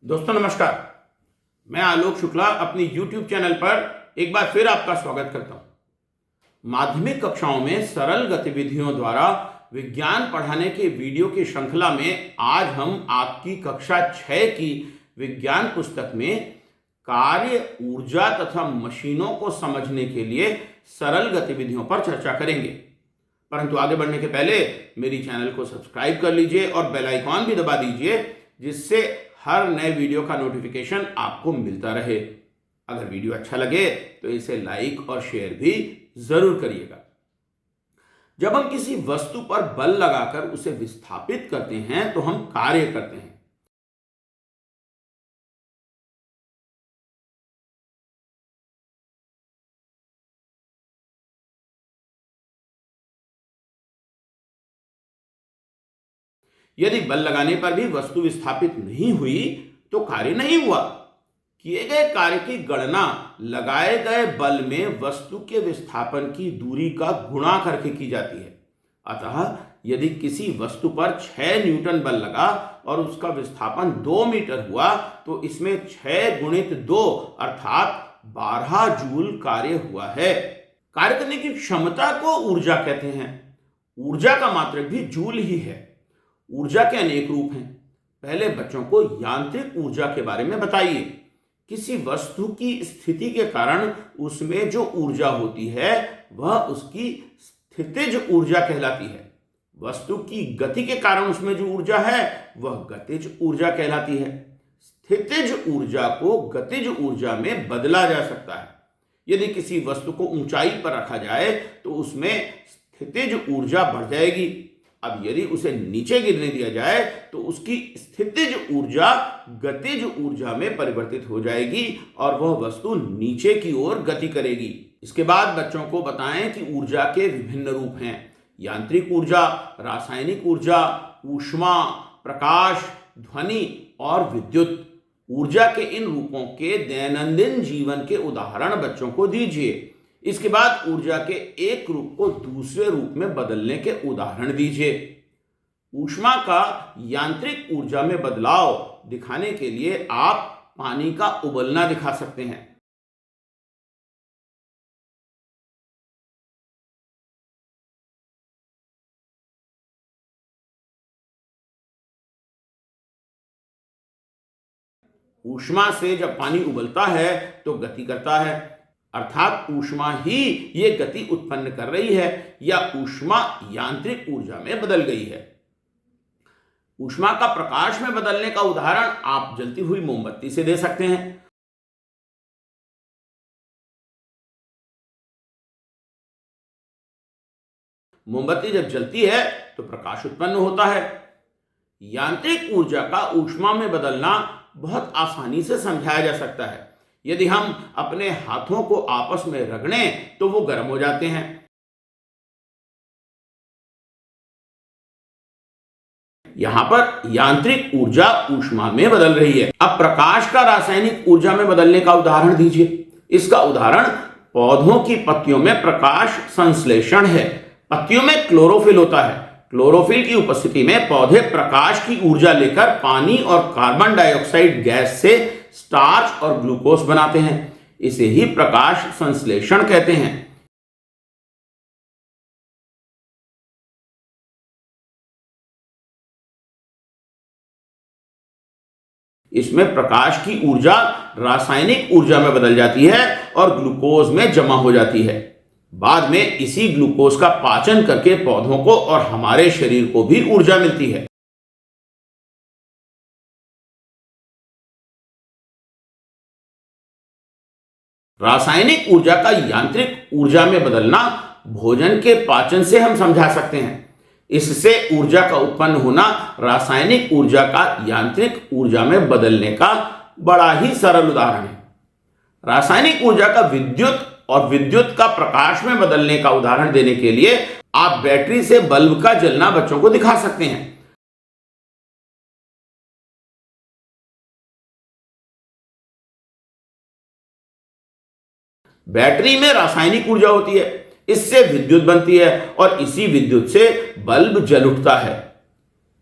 दोस्तों नमस्कार। मैं आलोक शुक्ला अपनी YouTube चैनल पर एक बार फिर आपका स्वागत करता हूं। माध्यमिक कक्षाओं में सरल गतिविधियों द्वारा विज्ञान पढ़ाने के वीडियो की श्रृंखला में आज हम आपकी कक्षा 6 की विज्ञान पुस्तक में कार्य, ऊर्जा तथा मशीनों को समझने के लिए सरल गतिविधियों पर चर्चा करेंगे। परंतु आगे बढ़ने के पहले मेरी चैनल को सब्सक्राइब कर लीजिए और बेल आइकॉन भी दबा दीजिए, जिससे हर नए वीडियो का नोटिफिकेशन आपको मिलता रहे। अगर वीडियो अच्छा लगे तो इसे लाइक और शेयर भी जरूर करिएगा। जब हम किसी वस्तु पर बल लगाकर उसे विस्थापित करते हैं तो हम कार्य करते हैं। यदि बल लगाने पर भी वस्तु विस्थापित नहीं हुई तो कार्य नहीं हुआ। किए गए कार्य की गणना लगाए गए बल में वस्तु के विस्थापन की दूरी का गुणा करके की जाती है। अतः यदि किसी वस्तु पर 6 न्यूटन बल लगा और उसका विस्थापन 2 मीटर हुआ तो इसमें 6 गुणित 2 अर्थात 12 जूल कार्य हुआ है। कार्य करने की क्षमता को ऊर्जा कहते हैं। ऊर्जा का मात्रक भी जूल ही है। ऊर्जा के अनेक रूप हैं। पहले बच्चों को यांत्रिक ऊर्जा के बारे में बताइए। किसी वस्तु की स्थिति के कारण उसमें जो ऊर्जा होती है वह उसकी स्थितिज ऊर्जा कहलाती है। वस्तु की गति के कारण उसमें जो ऊर्जा है वह गतिज ऊर्जा कहलाती है। स्थितिज ऊर्जा को गतिज ऊर्जा में बदला जा सकता है। यदि किसी वस्तु को ऊंचाई पर रखा जाए तो उसमें स्थितिज ऊर्जा बढ़ जाएगी। अब यदि उसे नीचे गिरने दिया जाए तो उसकी स्थितिज ऊर्जा गतिज ऊर्जा में परिवर्तित हो जाएगी और वह वस्तु नीचे की ओर गति करेगी। इसके बाद बच्चों को बताएं कि ऊर्जा के विभिन्न रूप हैं। यांत्रिक ऊर्जा, रासायनिक ऊर्जा, ऊष्मा, प्रकाश, ध्वनि और विद्युत। ऊर्जा के इन रूपों के दैनंदिन जीवन के उदाहरण बच्चों को दीजिए। इसके बाद ऊर्जा के एक रूप को दूसरे रूप में बदलने के उदाहरण दीजिए। ऊष्मा का यांत्रिक ऊर्जा में बदलाव दिखाने के लिए आप पानी का उबलना दिखा सकते हैं। ऊष्मा से जब पानी उबलता है तो गति करता है, अर्थात ऊष्मा ही ये गति उत्पन्न कर रही है या ऊष्मा यांत्रिक ऊर्जा में बदल गई है। ऊष्मा का प्रकाश में बदलने का उदाहरण आप जलती हुई मोमबत्ती से दे सकते हैं। मोमबत्ती जब जलती है तो प्रकाश उत्पन्न होता है। यांत्रिक ऊर्जा का ऊष्मा में बदलना बहुत आसानी से समझाया जा सकता है। यदि हम अपने हाथों को आपस में रगड़ें तो वो गर्म हो जाते हैं। यहां पर यांत्रिक ऊर्जा ऊष्मा में बदल रही है। अब प्रकाश का रासायनिक ऊर्जा में बदलने का उदाहरण दीजिए। इसका उदाहरण पौधों की पत्तियों में प्रकाश संश्लेषण है। पत्तियों में क्लोरोफिल होता है। क्लोरोफिल की उपस्थिति में पौधे प्रकाश की ऊर्जा लेकर पानी और कार्बन डाइऑक्साइड गैस से स्टार्च और ग्लूकोज बनाते हैं। इसे ही प्रकाश संश्लेषण कहते हैं। इसमें प्रकाश की ऊर्जा रासायनिक ऊर्जा में बदल जाती है और ग्लूकोज में जमा हो जाती है। बाद में इसी ग्लूकोज का पाचन करके पौधों को और हमारे शरीर को भी ऊर्जा मिलती है। रासायनिक ऊर्जा का यांत्रिक ऊर्जा में बदलना भोजन के पाचन से हम समझा सकते हैं। इससे ऊर्जा का उत्पन्न होना रासायनिक ऊर्जा का यांत्रिक ऊर्जा में बदलने का बड़ा ही सरल उदाहरण है। रासायनिक ऊर्जा का विद्युत और विद्युत का प्रकाश में बदलने का उदाहरण देने के लिए आप बैटरी से बल्ब का जलना बच्चों को दिखा सकते हैं। बैटरी में रासायनिक ऊर्जा होती है, इससे विद्युत बनती है और इसी विद्युत से बल्ब जल उठता है।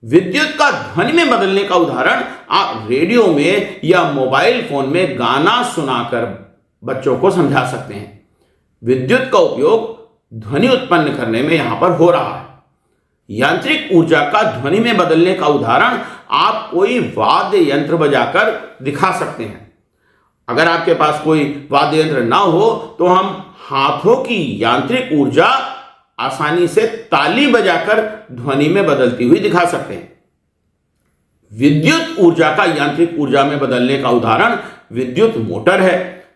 विद्युत का ध्वनि में बदलने का उदाहरण आप रेडियो में या मोबाइल फोन में गाना सुनाकर बच्चों को समझा सकते हैं। विद्युत का उपयोग ध्वनि उत्पन्न करने में यहां पर हो रहा है। यांत्रिक ऊर्जा का ध्वनि में बदलने का उदाहरण आप कोई वाद्य यंत्र बजाकर दिखा सकते हैं। अगर आपके पास कोई वाद्य यंत्र ना हो तो हम हाथों की यांत्रिक ऊर्जा आसानी से ताली बजाकर ध्वनि में बदलती हुई दिखा सकते हैं। विद्युत ऊर्जा का यांत्रिक ऊर्जा में बदलने का उदाहरण विद्युत मोटर है।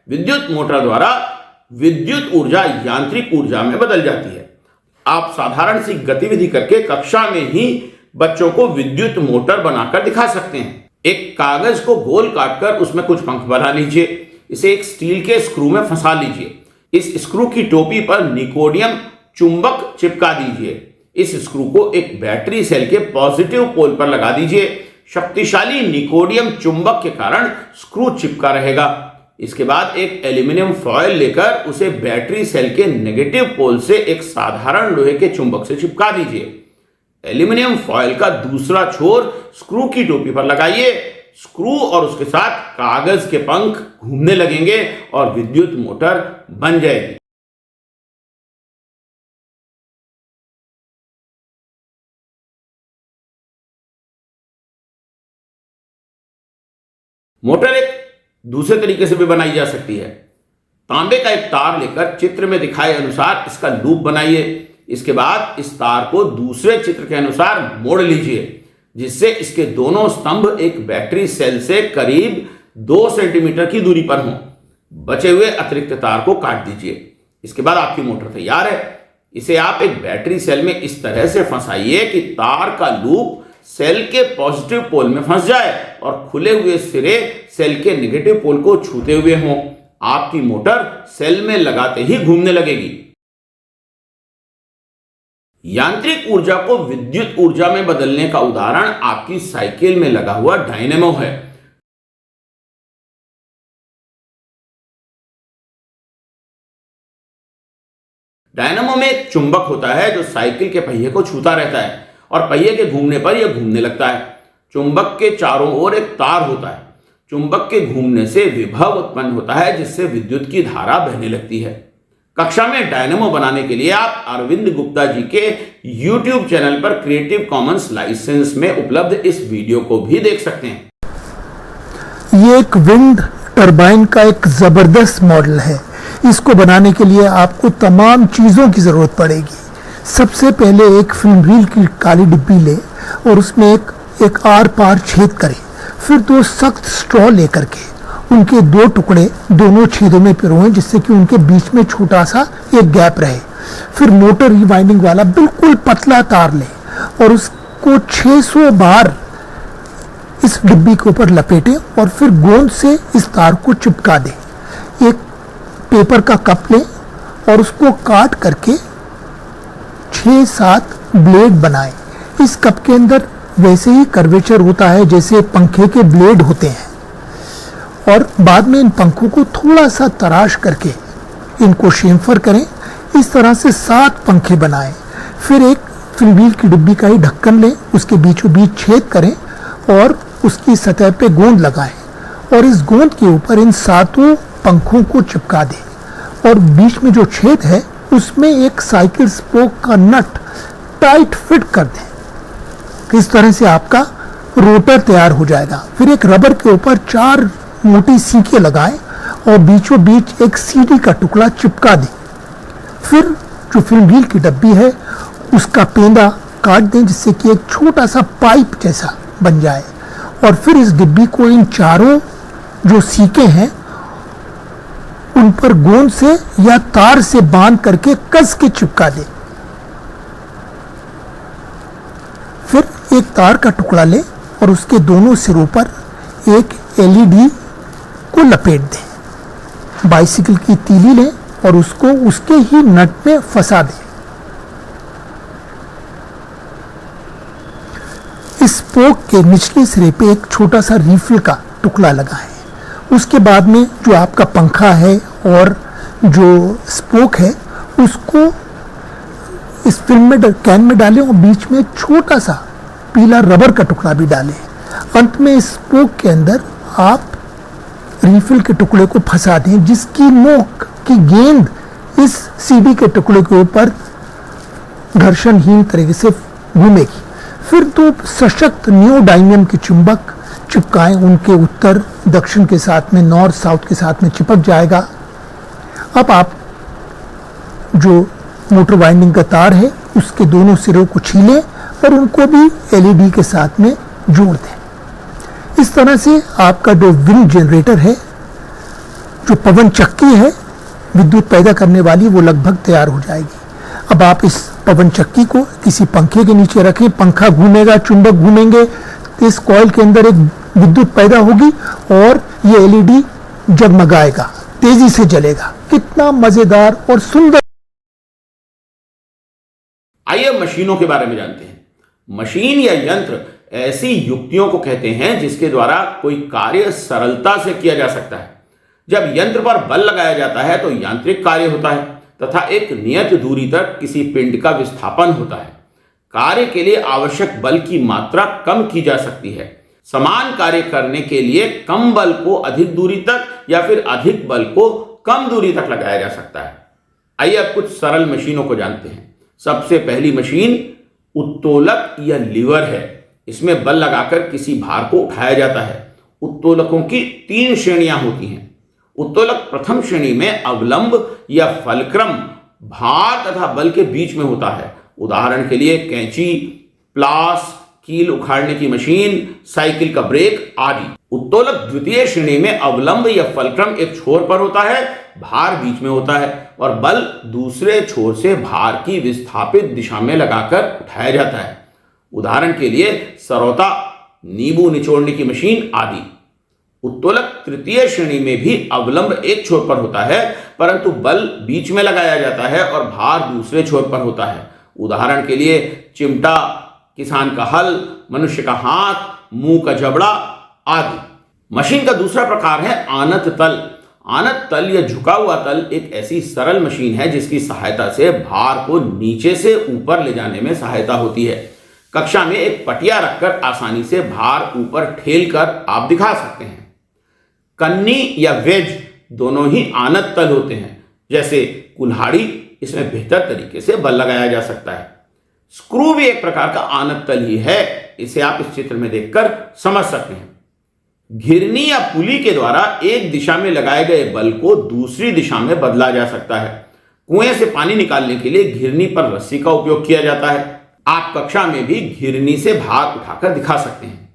विद्युत मोटर द्वारा विद्युत ऊर्जा यांत्रिक ऊर्जा में बदल जाती है। आप साधारण सी गतिविधि करके कक्षा में ही बच्चों को विद्युत मोटर बनाकर दिखा सकते हैं। एक कागज को गोल काटकर उसमें कुछ पंख बना लीजिए। इसे एक स्टील के स्क्रू में फंसा लीजिए। इस स्क्रू की टोपी पर निकोडियम चुंबक चिपका दीजिए। इस स्क्रू को एक बैटरी सेल के पॉजिटिव पोल पर लगा दीजिए। शक्तिशाली निकोडियम चुंबक के कारण स्क्रू चिपका रहेगा। इसके बाद एक एल्यूमिनियम फॉयल लेकर उसे बैटरी सेल के नेगेटिव पोल से एक साधारण लोहे के चुंबक से चिपका दीजिए। एल्यूमिनियम फॉयल का दूसरा छोर स्क्रू की टोपी पर लगाइए। स्क्रू और उसके साथ कागज के पंख घूमने लगेंगे और विद्युत मोटर बन जाएगी। मोटर एक दूसरे तरीके से भी बनाई जा सकती है। तांबे का एक तार लेकर चित्र में दिखाए अनुसार इसका लूप बनाइए। इसके बाद इस तार को दूसरे चित्र के अनुसार मोड़ लीजिए, जिससे इसके दोनों स्तंभ एक बैटरी सेल से करीब 2 सेंटीमीटर की दूरी पर हों। बचे हुए अतिरिक्त तार को काट दीजिए। इसके बाद आपकी मोटर तैयार है। इसे आप एक बैटरी सेल में इस तरह से फंसाइए कि तार का लूप सेल के पॉजिटिव पोल में फंस जाए और खुले हुए सिरे सेल के नेगेटिव पोल को छूते हुए हों। आपकी मोटर सेल में लगाते ही घूमने लगेगी। यांत्रिक ऊर्जा को विद्युत ऊर्जा में बदलने का उदाहरण आपकी साइकिल में लगा हुआ डायनेमो है। डायनेमो में एक चुंबक होता है जो साइकिल के पहिए को छूता रहता है और पहिए के घूमने पर यह घूमने लगता है। चुंबक के चारों ओर एक तार होता है। चुंबक के घूमने से विभव उत्पन्न होता है, जिससे विद्युत की धारा बहने लगती है। कक्षा में डायनेमो बनाने के लिए आप अरविंद गुप्ता जी के YouTube चैनल पर क्रिएटिव कॉमन्स लाइसेंस में उपलब्ध इस वीडियो को भी देख सकते हैं। ये एक विंड टरबाइन का एक जबरदस्त मॉडल है। इसको बनाने के लिए आपको तमाम चीज़ों की ज़रूरत पड़ेगी। सबसे पहले एक फिल्म रील की काली डिब्बी ले और उसमें एक आर पार छेद करें। फिर 2 सख्त स्ट्रॉ लेकर के उनके 2 टुकड़े दोनों छेदों में पिरोएं, जिससे कि उनके बीच में छोटा सा एक गैप रहे। फिर मोटर रिवाइंडिंग वाला बिल्कुल पतला तार लें और उसको 600 बार इस डिब्बी के ऊपर लपेटें और फिर गोंद से इस तार को चिपका दें। एक पेपर का कप लें और उसको काट करके 6-7 ब्लेड बनाएं। इस कप के अंदर वैसे ही कर्वेचर होता है जैसे पंखे के ब्लेड होते हैं, और बाद में इन पंखों को थोड़ा सा तराश करके इनको शेमफर करें। इस तरह से 7 पंखे बनाएं। फिर एक फिल्म की डिब्बी का ही ढक्कन लें, उसके बीचों बीच छेद करें और उसकी सतह पे गोंद लगाएं और इस गोंद के ऊपर इन 7 पंखों को चिपका दें और बीच में जो छेद है उसमें एक साइकिल स्पोक का नट टाइट फिट कर दें। इस तरह से आपका रोटर तैयार हो जाएगा। फिर एक रबर के ऊपर 4 मोटी सीखें लगाएं और बीचों बीच एक सीढ़ी का टुकड़ा चिपका दें। फिर जो फिल्म रील की डब्बी है उसका पेंदा काट दें, जिससे कि एक छोटा सा पाइप जैसा बन जाए, और फिर इस डिब्बी को इन चारों जो सीखें हैं उन पर गोंद से या तार से बांध करके कस के चिपका दें। फिर एक तार का टुकड़ा लें और उसके दोनों सिरों पर एक LED को लपेट दें। बाइसिकल की तीली लें और उसको उसके ही नट में फंसा दें। इस स्पोक के निचले सिरे पे एक छोटा सा रीफिल का टुकड़ा लगाएं। उसके बाद में जो आपका पंखा है और जो स्पोक है उसको इस फिल्म में कैन में डालें और बीच में छोटा सा पीला रबर का टुकड़ा भी डालें। अंत में स्पोक के अंदर आप रीफिल के टुकड़े को फंसा दें, जिसकी नोक की गेंद इस सीडी के टुकड़े के ऊपर घर्षणहीन तरीके से घूमेगी। फिर दो सशक्त नियोडाइमियम के चुंबक चिपकाएं, उनके उत्तर दक्षिण के साथ में, नॉर्थ साउथ के साथ में चिपक जाएगा। अब आप जो मोटर वाइंडिंग का तार है उसके दोनों सिरों को छीलें और उनको भी एलईडी के साथ में जोड़ दें। इस तरह से आपका जो विंड जनरेटर है, जो पवन चक्की है विद्युत पैदा करने वाली, वो लगभग तैयार हो जाएगी। अब आप इस पवन चक्की को किसी पंखे के नीचे रखें, पंखा घूमेगा, चुंबक घूमेंगे, तो इस कॉइल के अंदर एक विद्युत पैदा होगी और ये एलईडी जगमगाएगा, तेजी से जलेगा। कितना मजेदार और सुंदर। आइए मशीनों के बारे में जानते हैं। मशीन या यंत्र ऐसी युक्तियों को कहते हैं जिसके द्वारा कोई कार्य सरलता से किया जा सकता है। जब यंत्र पर बल लगाया जाता है तो यांत्रिक कार्य होता है तथा एक नियत दूरी तक किसी पिंड का विस्थापन होता है। कार्य के लिए आवश्यक बल की मात्रा कम की जा सकती है। समान कार्य करने के लिए कम बल को अधिक दूरी तक या फिर अधिक बल को कम दूरी तक लगाया जा सकता है। आइए अब कुछ सरल मशीनों को जानते हैं। सबसे पहली मशीन उत्तोलक या लीवर है। इसमें बल लगाकर किसी भार को उठाया जाता है। उत्तोलकों की 3 श्रेणियां होती हैं। उत्तोलक प्रथम श्रेणी में अवलंब या फलक्रम भार तथा बल के बीच में होता है। उदाहरण के लिए कैंची, प्लास, कील उखाड़ने की मशीन, साइकिल का ब्रेक आदि। उत्तोलक द्वितीय श्रेणी में अवलंब या फलक्रम एक छोर पर होता है, भार बीच में होता है और बल दूसरे छोर से भार की विस्थापित दिशा में लगाकर उठाया जाता है। उदाहरण के लिए सरौता, नींबू निचोड़ने की मशीन आदि। उत्तोलक तृतीय श्रेणी में भी अवलंब एक छोर पर होता है परंतु बल बीच में लगाया जाता है और भार दूसरे छोर पर होता है। उदाहरण के लिए चिमटा, किसान का हल, मनुष्य का हाथ, मुंह का जबड़ा आदि। मशीन का दूसरा प्रकार है आनत तल। आनत तल या झुका हुआ तल एक ऐसी सरल मशीन है जिसकी सहायता से भार को नीचे से ऊपर ले जाने में सहायता होती है। कक्षा में एक पटिया रखकर आसानी से भार ऊपर ठेल कर आप दिखा सकते हैं। कन्नी या वेज दोनों ही आनत तल होते हैं। जैसे कुल्हाड़ी, इसमें बेहतर तरीके से बल लगाया जा सकता है। स्क्रू भी एक प्रकार का आनत तल ही है। इसे आप इस चित्र में देखकर समझ सकते हैं। घिरनी या पुली के द्वारा एक दिशा में लगाए गए बल को दूसरी दिशा में बदला जा सकता है। कुएं से पानी निकालने के लिए घिरनी पर रस्सी का उपयोग किया जाता है। आप कक्षा में भी घिरनी से भार उठाकर दिखा सकते हैं।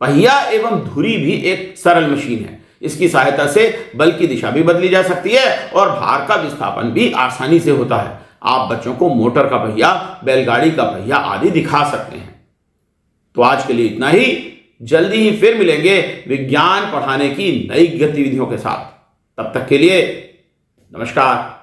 पहिया एवं धुरी भी एक सरल मशीन है। इसकी सहायता से बल की दिशा भी बदली जा सकती है और भार का विस्थापन भी आसानी से होता है। आप बच्चों को मोटर का पहिया, बैलगाड़ी का पहिया आदि दिखा सकते हैं। तो आज के लिए इतना ही। जल्दी ही फिर मिलेंगे विज्ञान पढ़ाने की नई गतिविधियों के साथ। तब तक के लिए नमस्कार।